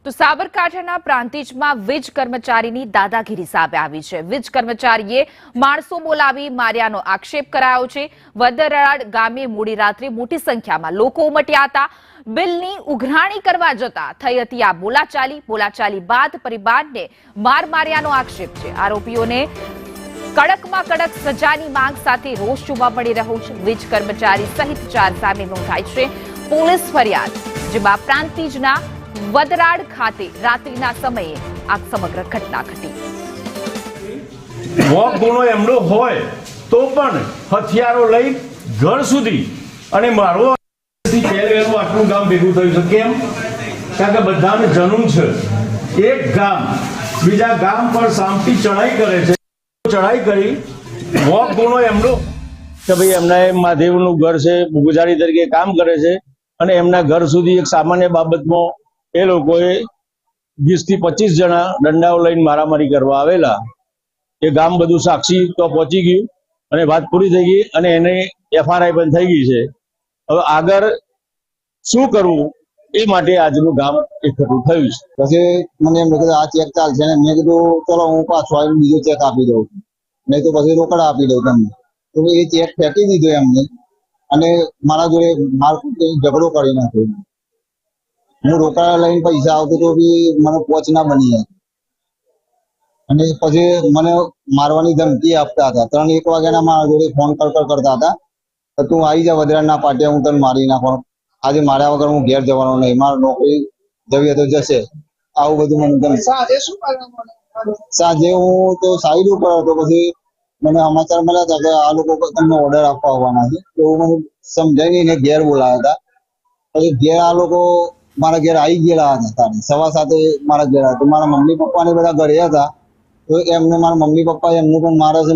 તો સાબરકાંઠાના પ્રાંતિજમાં વીજ કર્મચારીની દાદાગીરી સામે આવી છે। વીજ કર્મચારીએ માણસો બોલાવી માર્યાનો આક્ષેપ કરાયો છે। વદરાડ ગામે મોડી રાત્રે મોટી સંખ્યામાં લોકો ઉમટ્યા હતા। બિલની ઉઘરાણી કરવા જતા થઈ હતી આ બોલાચાલી બાદ પરિવારને માર્યાનો આક્ષેપ છે। આરોપીઓને કડકમાં કડક સજાની માંગ સાથે રોષ જોવા મળી રહ્યો છે। વીજ કર્મચારી સહિત 4 સામે નોંધાઈ છે પોલીસ ફરિયાદ, જેમાં પ્રાંતિજના વદરાડ ખાતે રાત્રિના સમયે આ સમગ્ર ઘટના ઘટી। મોક ગુનો એમનો હોય તો પણ હથિયારો લઈ ઘર સુધી અને મારો આટલું ગામ ભેગું થયું છે। કેમ? કારણ કે બધાને જનૂન છે। એક ગામ બીજા ગામ પર સામટી ચડાઈ કરે છે। ચડાઈ કરી મોક ગુનો એમનો કે ભાઈ એમના મહાદેવનું ઘર છે, પૂજારી તરીકે કામ કરે છે અને એમના ઘર સુધી એક સામાન્ય બાબતમાં એ લોકોએ 20 થી 25 જણા દંડાઓ લઈને મારામારી કરવા આવેલા। એ ગામ બધું સાક્ષી તો પહોંચી ગયું અને વાત પૂરી થઈ ગઈ અને એને FRI પણ થઈ ગઈ છે। હવે આગળ શું કરવું એ માટે આજનું ગામ એકઠું થયું છે। પછી મને એમ કીધું આ ચેક ચાલશે ને, મેં કીધું ચલો હું પાછો આવીને બીજો ચેક આપી દઉં, નહીં તો પછી રોકડા આપી દઉં તમને। તો એ ચેક ફેંકી દીધો એમને અને મારા જોડે ઝઘડો કરી નાખ્યો। હું રોકડા લઈને પૈસા આવતો તો બી મને પોચ ના બની જાય અને પછી મને મારવાની ધમકી આપતા હતા। 3-1 વાગ્યાના મારા જોડે ફોન કરતા હતા તો તું આવી જા વદરાના પાટિયા, હું તને મારી નાખવાનો, આજે માર્યા વગર હું ઘેર જવાનો નહીં, મારે નોકરી જવી તો જશે, આવું બધું મને સાંજે હું તો સાઈડ ઉપર હતો। પછી મને સમાચાર મળ્યા હતા કે આ લોકો તમને ઓર્ડર આપવા આવવાના છે, તો મને સમજાવીને ઘેર બોલાવ્યા હતા। પછી ઘેર આ લોકો મારા ઘેર આવી ગયેલા હતા, 7:15 મારા ઘેર હતા। મારા મમ્મી પપ્પા ને બધા ઘરે હતા, તો એમને મારા મમ્મી પપ્પા એમને પણ મારે છે।